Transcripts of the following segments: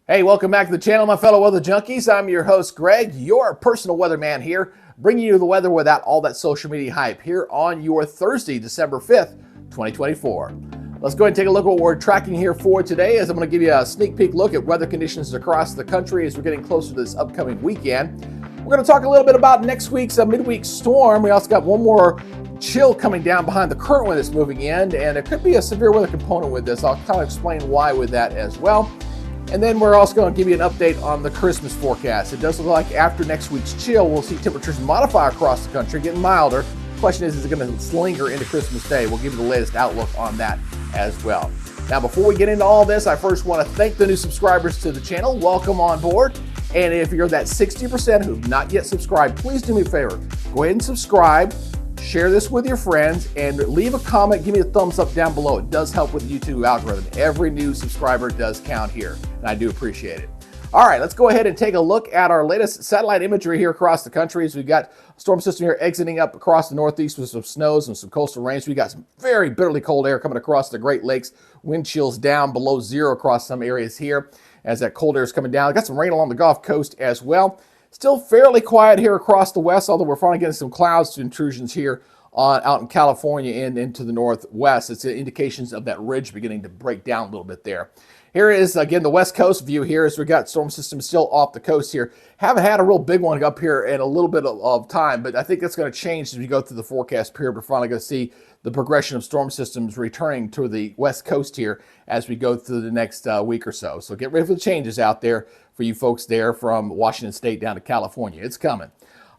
Hey, welcome back to the channel, my fellow weather junkies. I'm your host, Greg, your personal weatherman here, bringing you the weather without all that social media hype here on your Thursday, December 5th, 2024. Let's go ahead and take a look at what we're tracking here for today, as I'm going to give you a sneak peek look at weather conditions across the country as we're getting closer to this upcoming weekend. We're going to talk a little bit about next week's midweek storm. We also got one more chill coming down behind the current one that's moving in, and it could be a severe weather component with this. I'll kind of explain why with that as well. And then we're also going to give you an update on the Christmas forecast. It does look like after next week's chill, we'll see temperatures modify across the country, getting milder. The question is it going to linger into Christmas Day? We'll give you the latest outlook on that as well. Now, before we get into all this, I first want to thank the new subscribers to the channel. Welcome on board. And if you're that 60% who've not yet subscribed, please do me a favor. Go ahead and subscribe. Share this with your friends and leave a comment. Give me a thumbs up down below. It does help with the YouTube algorithm. Every new subscriber does count here, and I do appreciate it. All right, let's go ahead and take a look at our latest satellite imagery here across the country. We've got a storm system here exiting up across the northeast with some snows and some coastal rains. We got some very bitterly cold air coming across the Great Lakes. Wind chills down below zero across some areas here as that cold air is coming down. Got some rain along the Gulf Coast as well. Still fairly quiet here across the west, although we're finally getting some clouds intrusions here out in California and into the northwest. It's indications of that ridge beginning to break down a little bit there. Here is, again, the west coast view here as we got storm systems still off the coast here. Haven't had a real big one up here in a little bit of time, but I think that's going to change as we go through the forecast period. We're finally going to see the progression of storm systems returning to the west coast here as we go through the next week or so. So get ready for the changes out there for you folks there from Washington State down to California. It's coming.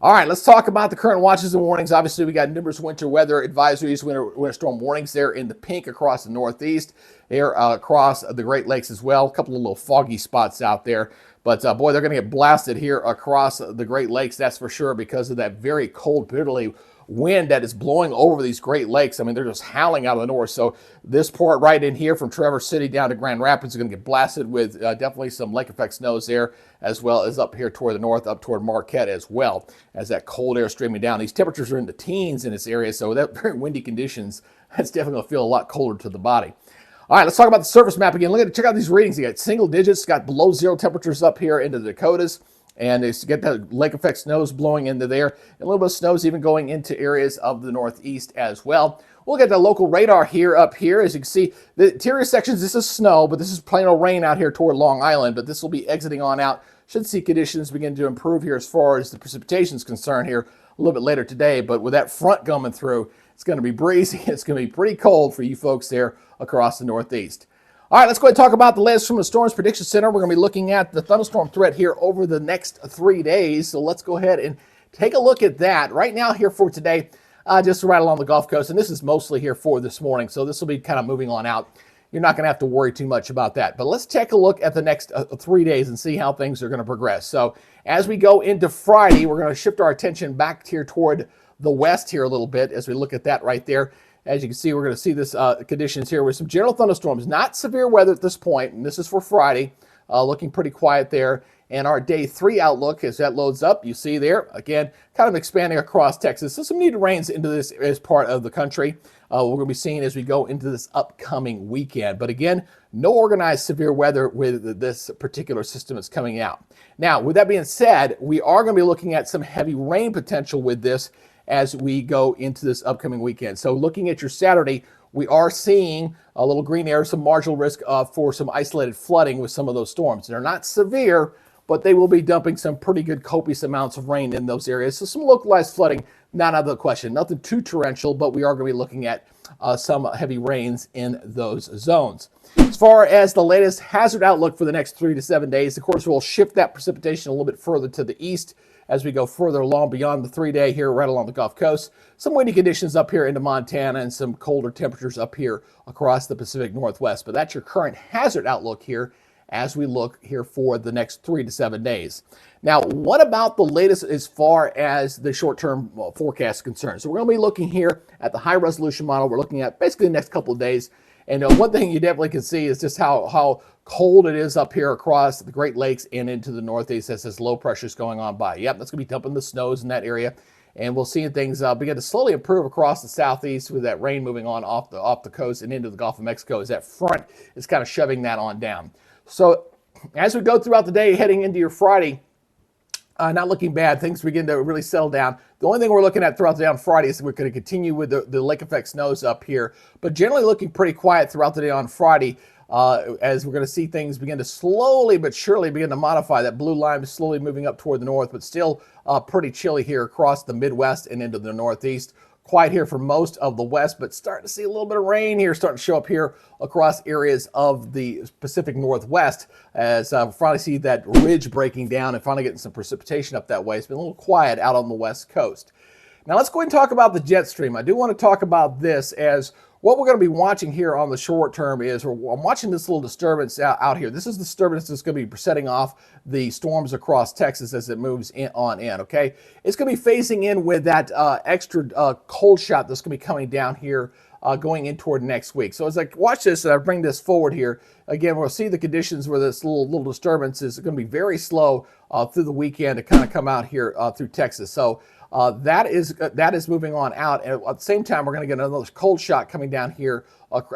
All right, let's talk about the current watches and warnings. Obviously, we got numerous winter weather advisories, winter storm warnings there in the pink across the northeast, here across the Great Lakes as well. A couple of little foggy spots out there. But boy, they're going to get blasted here across the Great Lakes, that's for sure, because of that very cold, bitterly wind that is blowing over these Great Lakes. I mean, they're just howling out of the north. So this part right in here from Traverse City down to Grand Rapids is going to get blasted with definitely some lake effect snows there, as well as up here toward the north, up toward Marquette as well, as that cold air streaming down. These temperatures are in the teens in this area, so that very windy conditions, that's definitely going to feel a lot colder to the body. All right, let's talk about the surface map again. Check out these readings. You got single digits, got below zero temperatures up here into the Dakotas. And it's get that lake effect snows blowing into there. And a little bit of snows even going into areas of the northeast as well. We'll get the local radar here up here. As you can see, the interior sections, this is snow, but this is plain old rain out here toward Long Island. But this will be exiting on out. Should see conditions begin to improve here as far as the precipitation is concerned here a little bit later today. But with that front coming through, it's going to be breezy. It's going to be pretty cold for you folks there across the northeast. All right, let's go ahead and talk about the latest from the Storms Prediction Center. We're going to be looking at the thunderstorm threat here over the next 3 days. So let's go ahead and take a look at that. Right now here for today, just right along the Gulf Coast, and this is mostly here for this morning. So this will be kind of moving on out. You're not going to have to worry too much about that. But let's take a look at the next 3 days and see how things are going to progress. So as we go into Friday, we're going to shift our attention back here toward the west here a little bit as we look at that right there. As you can see, we're going to see this conditions here with some general thunderstorms, not severe weather at this point, and this is for Friday, looking pretty quiet there. And our day 3 outlook, as that loads up, you see there, again, kind of expanding across Texas. So some needed rains into this as part of the country. We're going to be seeing as we go into this upcoming weekend. But again, no organized severe weather with this particular system that's coming out. Now, with that being said, we are going to be looking at some heavy rain potential with this as we go into this upcoming weekend. So looking at your Saturday, we are seeing a little green air, some marginal risk for some isolated flooding with some of those storms. They're not severe, but they will be dumping some pretty good copious amounts of rain in those areas. So some localized flooding, not out of the question. Nothing too torrential, but we are going to be looking at some heavy rains in those zones. As far as the latest hazard outlook for the next 3 to 7 days, of course, we'll shift that precipitation a little bit further to the east as we go further along beyond the 3-day here right along the Gulf Coast. Some windy conditions up here into Montana and some colder temperatures up here across the Pacific Northwest. But that's your current hazard outlook here as we look here for the next 3 to 7 days. Now, what about the latest as far as the short-term forecast is concerned? So we're going to be looking here at the high-resolution model. We're looking at basically the next couple of days. And one thing you definitely can see is just how cold it is up here across the Great Lakes and into the Northeast as this low pressure is going on by. Yep, that's going to be dumping the snows in that area. And we'll see things begin to slowly improve across the southeast with that rain moving on off the coast and into the Gulf of Mexico as that front is kind of shoving that on down. So as we go throughout the day, heading into your Friday, not looking bad. Things begin to really settle down. The only thing we're looking at throughout the day on Friday is we're going to continue with the lake effect snows up here, but generally looking pretty quiet throughout the day on Friday, as we're going to see things begin to slowly but surely begin to modify. That blue line is slowly moving up toward the north, but still pretty chilly here across the Midwest and into the Northeast. Quiet here for most of the West, but starting to see a little bit of rain here starting to show up here across areas of the Pacific Northwest, as we finally see that ridge breaking down and finally getting some precipitation up that way. It's been a little quiet out on the West Coast. Now let's go ahead and talk about the jet stream. I do want to talk about this, as what we're going to be watching here on the short term is I'm watching this little disturbance out here. This is the disturbance that's going to be setting off the storms across Texas as it moves on in, okay? It's going to be phasing in with that extra cold shot that's going to be coming down here going in toward next week. So as I watch this and I bring this forward here, again, we'll see the conditions where this little disturbance is going to be very slow through the weekend to kind of come out here through Texas. So that is moving on out, and at the same time we're going to get another cold shot coming down here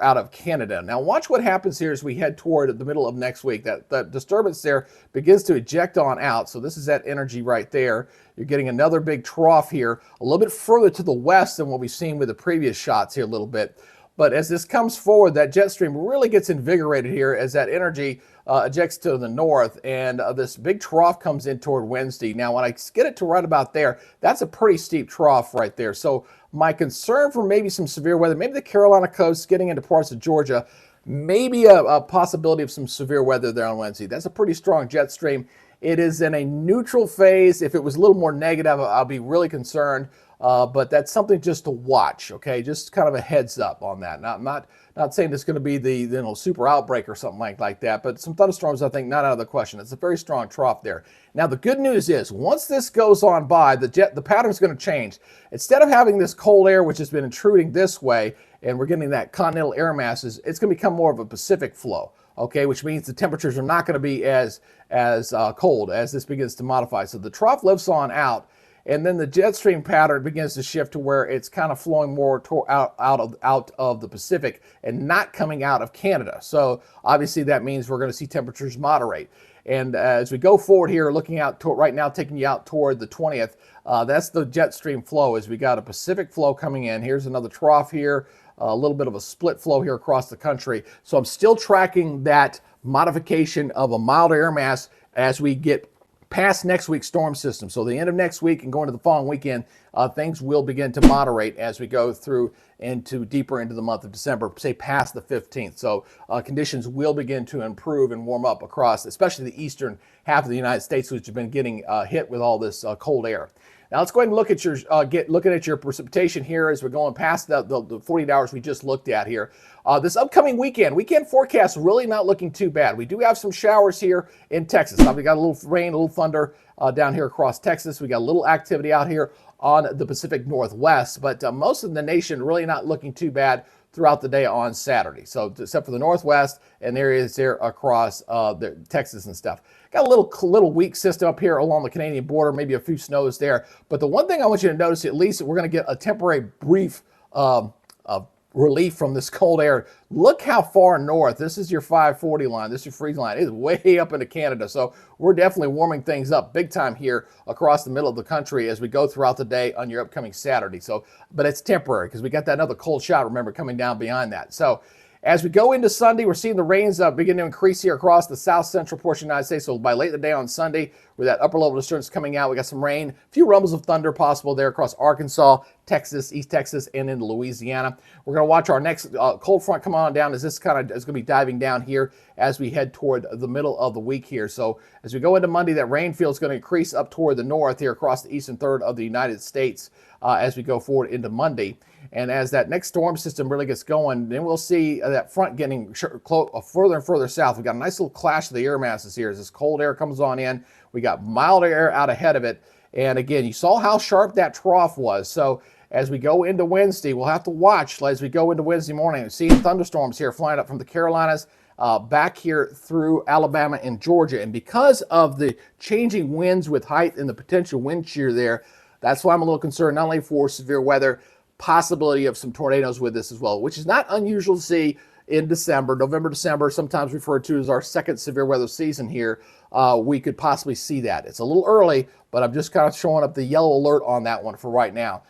out of Canada. Now watch what happens here as we head toward the middle of next week. That disturbance there begins to eject on out, so this is that energy right there. You're getting another big trough here a little bit further to the west than what we've seen with the previous shots here a little bit. But as this comes forward, that jet stream really gets invigorated here as that energy ejects to the north, and this big trough comes in toward Wednesday. Now, when I get it to right about there, that's a pretty steep trough right there. So my concern for maybe some severe weather, maybe the Carolina coast getting into parts of Georgia, maybe a possibility of some severe weather there on Wednesday. That's a pretty strong jet stream. It is in a neutral phase. If it was a little more negative, I'll be really concerned. But that's something just to watch, okay? Just kind of a heads up on that. Not saying it's going to be the super outbreak or something like that, but some thunderstorms, I think, not out of the question. It's a very strong trough there. Now, the good news is, once this goes on by, the pattern's going to change. Instead of having this cold air, which has been intruding this way, and we're getting that continental air masses, it's going to become more of a Pacific flow, okay? Which means the temperatures are not going to be as cold as this begins to modify. So the trough lifts on out, and then the jet stream pattern begins to shift to where it's kind of flowing more out of the Pacific and not coming out of Canada. So obviously that means we're going to see temperatures moderate. And as we go forward here, looking out right now, taking you out toward the 20th, that's the jet stream flow, as we got a Pacific flow coming in. Here's another trough here, a little bit of a split flow here across the country. So I'm still tracking that modification of a mild air mass as we get past next week's storm system. So the end of next week and going to the following weekend, things will begin to moderate as we go through deeper into the month of December, say past the 15th. So conditions will begin to improve and warm up across, especially the eastern half of the United States, which have been getting hit with all this cold air. Now let's go ahead and look at your looking at your precipitation here as we're going past the 48 hours we just looked at here. This upcoming weekend forecast really not looking too bad. We do have some showers here in Texas. We got a little rain, a little thunder down here across Texas. We got a little activity out here on the Pacific Northwest, but most of the nation really not looking too bad throughout the day on Saturday. So except for the Northwest and areas there across Texas and stuff. Got a little weak system up here along the Canadian border, maybe a few snows there. But the one thing I want you to notice, at least, we're going to get a temporary brief relief from this cold air. Look how far north. This is your 540 line. This is your freeze line. It's way up into Canada. So we're definitely warming things up big time here across the middle of the country as we go throughout the day on your upcoming Saturday. So, but it's temporary because we got that another cold shot, remember, coming down beyond that. So as we go into Sunday, we're seeing the rains begin to increase here across the south central portion of the United States. So by late in the day on Sunday, with that upper level disturbance coming out, we got some rain, a few rumbles of thunder possible there across Arkansas, Texas, East Texas, and into Louisiana. We're going to watch our next cold front come on down as this kind of is going to be diving down here as we head toward the middle of the week here. So as we go into Monday, that rain field is going to increase up toward the north here across the eastern third of the United States as we go forward into Monday. And as that next storm system really gets going, then we'll see that front getting further and further south. We've got a nice little clash of the air masses here as this cold air comes on in. We got mild air out ahead of it. And again, you saw how sharp that trough was. So as we go into Wednesday, we'll have to watch as we go into Wednesday morning. We're seeing thunderstorms here flying up from the Carolinas back here through Alabama and Georgia. And because of the changing winds with height and the potential wind shear there, that's why I'm a little concerned not only for severe weather, possibility of some tornadoes with this as well, which is not unusual to see in December, November, December, sometimes referred to as our second severe weather season here, we could possibly see that. It's a little early, but I'm just kind of showing up the yellow alert on that one for right now.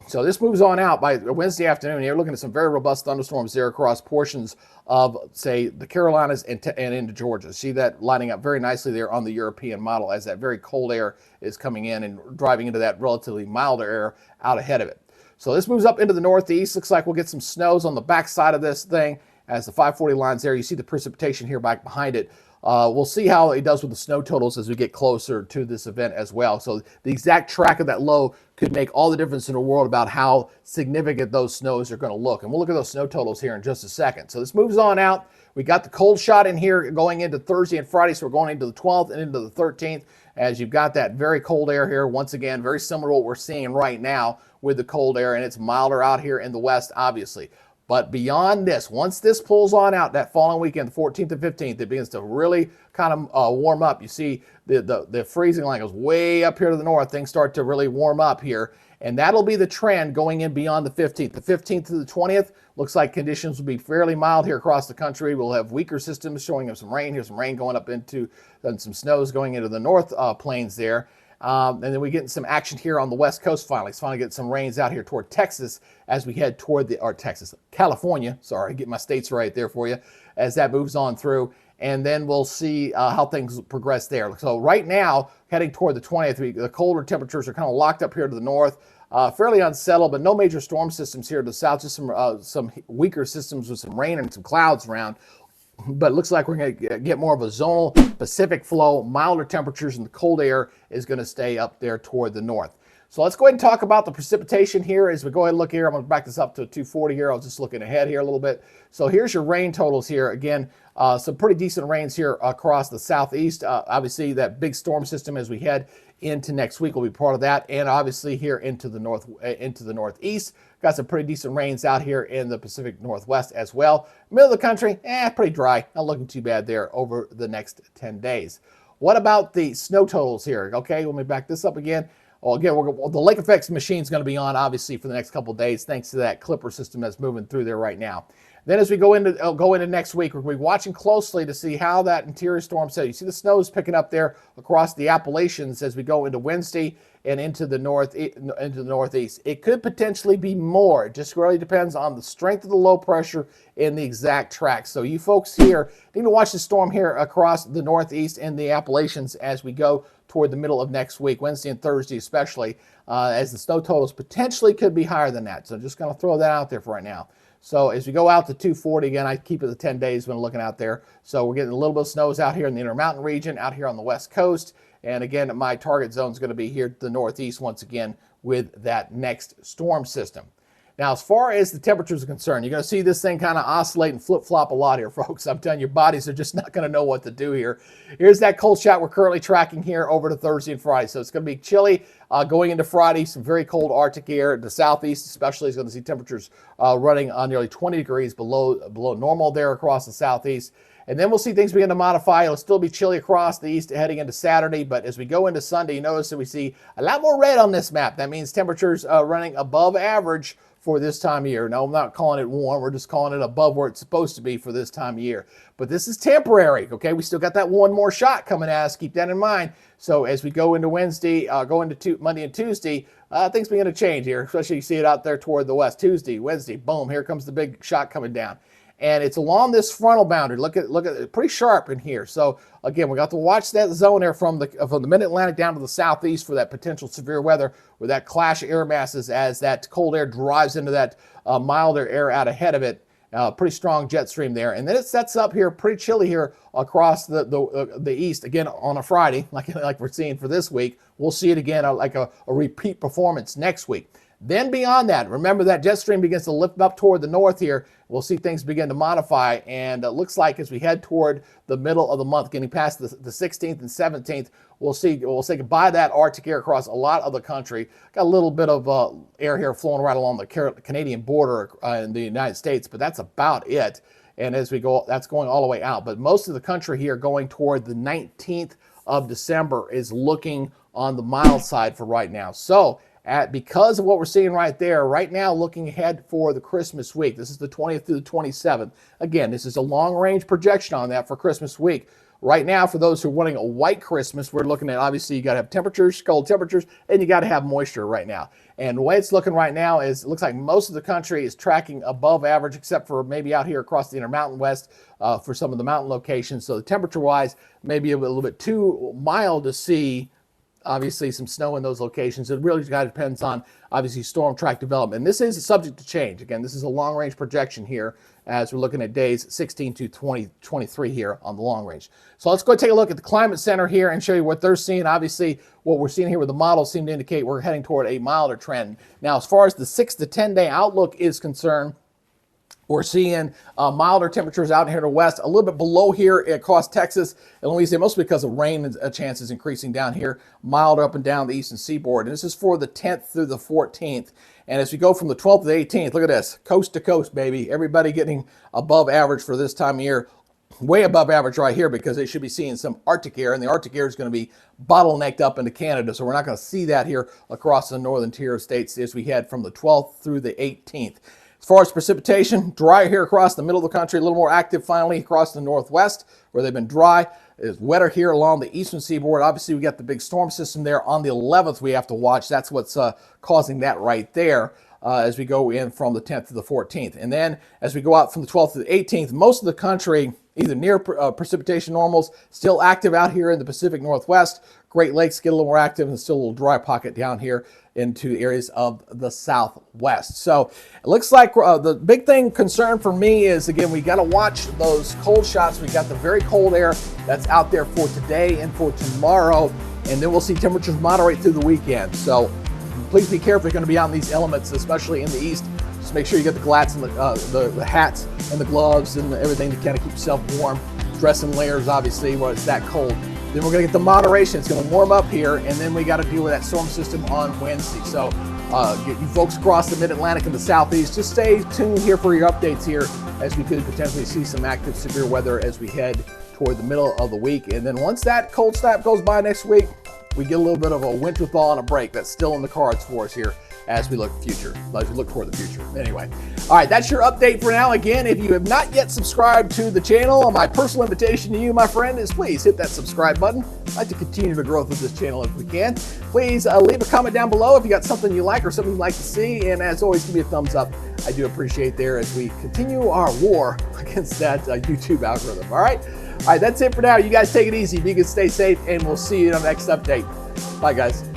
So this moves on out by Wednesday afternoon. You're looking at some very robust thunderstorms there across portions of, say, the Carolinas and into Georgia. See that lining up very nicely there on the European model as that very cold air is coming in and driving into that relatively milder air out ahead of it. So this moves up into the northeast. Looks like we'll get some snows on the backside of this thing as the 540 lines there. You see the precipitation here back behind it. We'll see how it does with the snow totals as we get closer to this event as well. So the exact track of that low could make all the difference in the world about how significant those snows are going to look. And we'll look at those snow totals here in just a second. So this moves on out. We got the cold shot in here going into Thursday and Friday. So we're going into the 12th and into the 13th as you've got that very cold air here. Once again, very similar to what we're seeing right now with the cold air, and it's milder out here in the west, obviously. But beyond this, once this pulls on out that following weekend, the 14th and 15th, it begins to really kind of warm up. You see the freezing line goes way up here to the north. Things start to really warm up here, and that'll be the trend going in beyond the 15th. The 15th to the 20th looks like conditions will be fairly mild here across the country. We'll have weaker systems showing up some rain. Here's some rain going up into, and some snows going into the north plains there. And then we get some action here on the west coast finally. It's finally getting some rains out here toward Texas as we head toward California. Sorry, get my states right there for you as that moves on through. And then we'll see how things progress there. So right now, heading toward the 20th, the colder temperatures are kind of locked up here to the north. Fairly unsettled, but no major storm systems here to the south, just some weaker systems with some rain and some clouds around. But it looks like we're going to get more of a zonal Pacific flow, milder temperatures, and the cold air is going to stay up there toward the north. So let's go ahead and talk about the precipitation here as we go ahead and look here. I'm going to back this up to 240 here. I was just looking ahead here a little bit. So here's your rain totals here. Again, some pretty decent rains here across the southeast. Obviously, that big storm system as we head into next week will be part of that, and obviously here into the northeast. Got some pretty decent rains out here in the Pacific Northwest as well. Middle of the country, pretty dry. Not looking too bad there over the next 10 days. What about the snow totals here? Okay, let me back this up again. Well, again, the lake effects machine is going to be on, obviously, for the next couple of days, thanks to that clipper system that's moving through there right now. Then as we go into next week, we're going to be watching closely to see how that interior storm set. You see the snows picking up there across the Appalachians as we go into Wednesday and into the northeast. It could potentially be more. It just really depends on the strength of the low pressure and the exact track. So you folks here need to watch the storm here across the northeast and the Appalachians as we go toward the middle of next week, Wednesday and Thursday especially, as the snow totals potentially could be higher than that. So just going to throw that out there for right now. So as we go out to 240, again, I keep it the 10 days when looking out there. So we're getting a little bit of snows out here in the Intermountain region, out here on the west coast. And again, my target zone is going to be here to the northeast once again with that next storm system. Now, as far as the temperatures are concerned, you're going to see this thing kind of oscillate and flip-flop a lot here, folks. I'm telling you, your bodies are just not going to know what to do here. Here's that cold shot we're currently tracking here over to Thursday and Friday. So it's going to be chilly going into Friday, some very cold Arctic air. The southeast especially is going to see temperatures running on nearly 20 degrees below normal there across the southeast. And then we'll see things begin to modify. It'll still be chilly across the east heading into Saturday, but as we go into Sunday, you notice that we see a lot more red on this map. That means temperatures running above average for this time of year. No, I'm not calling it warm. We're just calling it above where it's supposed to be for this time of year. But this is temporary, okay? We still got that one more shot coming at us. Keep that in mind. So as we go into Wednesday, go into Monday and Tuesday, things begin to change here, especially you see it out there toward the west. Tuesday, Wednesday, boom, here comes the big shot coming down. And it's along this frontal boundary. Look at it, pretty sharp in here. So again, we got to watch that zone there from the mid-Atlantic down to the southeast for that potential severe weather with that clash of air masses as that cold air drives into that milder air out ahead of it. Pretty strong jet stream there. And then it sets up here pretty chilly here across the east again on a Friday, like we're seeing for this week. We'll see it again like a repeat performance next week. Then beyond that, remember that jet stream begins to lift up toward the north here. We'll see things begin to modify, and it looks like as we head toward the middle of the month, getting past the 16th and 17th, we'll say goodbye to that Arctic air across a lot of the country. Got a little bit of air here flowing right along the Canadian border in the United States, but that's about it. And as we go, that's going all the way out. But most of the country here going toward the 19th of December is looking on the mild side for right now. So because of what we're seeing right there. Right now, looking ahead for the Christmas week. This is the 20th through the 27th. Again, this is a long-range projection on that for Christmas week. Right now, for those who are wanting a white Christmas, we're looking at, obviously, you got to have temperatures, cold temperatures, and you got to have moisture right now. And the way it's looking right now is it looks like most of the country is tracking above average, except for maybe out here across the Intermountain West for some of the mountain locations. So temperature-wise, maybe a little bit too mild to see obviously some snow in those locations. It really kind of depends on, obviously, storm track development. And this is subject to change. Again, this is a long-range projection here as we're looking at days 16 to 23 here on the long range. So let's go take a look at the Climate Center here and show you what they're seeing. Obviously, what we're seeing here with the models seem to indicate we're heading toward a milder trend. Now, as far as the 6 to 10 day outlook is concerned, we're seeing milder temperatures out here in the west, a little bit below here across Texas and Louisiana, mostly because of rain chances increasing down here, mild up and down the eastern seaboard. And this is for the 10th through the 14th. And as we go from the 12th to the 18th, look at this, coast to coast, baby. Everybody getting above average for this time of year. Way above average right here because they should be seeing some Arctic air, and the Arctic air is going to be bottlenecked up into Canada. So we're not going to see that here across the northern tier of states as we head from the 12th through the 18th. As far as precipitation, dry here across the middle of the country, a little more active finally across the northwest where they've been dry. It's wetter here along the eastern seaboard. Obviously, we got the big storm system there on the 11th we have to watch. That's what's causing that right there as we go in from the 10th to the 14th. And then as we go out from the 12th to the 18th, most of the country either near precipitation normals, still active out here in the Pacific Northwest. Great Lakes get a little more active and still a little dry pocket down here into areas of the Southwest. So it looks like the big thing concern for me is, again, we got to watch those cold shots. We got the very cold air that's out there for today and for tomorrow, and then we'll see temperatures moderate through the weekend. So please be careful. You're going to be out in these elements, especially in the east. Just make sure you get the glats and the hats and the gloves and everything to kind of keep yourself warm. Dress in layers, obviously, when it's that cold. Then we're going to get the moderation. It's going to warm up here, and then we got to deal with that storm system on Wednesday. So you folks across the mid-Atlantic and the southeast, just stay tuned here for your updates here as we could potentially see some active severe weather as we head toward the middle of the week. And then once that cold snap goes by next week, we get a little bit of a winter thaw and a break. That's still in the cards for us here as we look toward the future. Anyway, all right, that's your update for now. Again, if you have not yet subscribed to the channel, my personal invitation to you, my friend, is please hit that subscribe button. I'd like to continue the growth of this channel if we can. Please leave a comment down below if you got something you like or something you'd like to see. And as always, give me a thumbs up. I do appreciate there as we continue our war against that YouTube algorithm. All right, that's it for now. You guys take it easy. Be good, stay safe, and we'll see you in the next update. Bye, guys.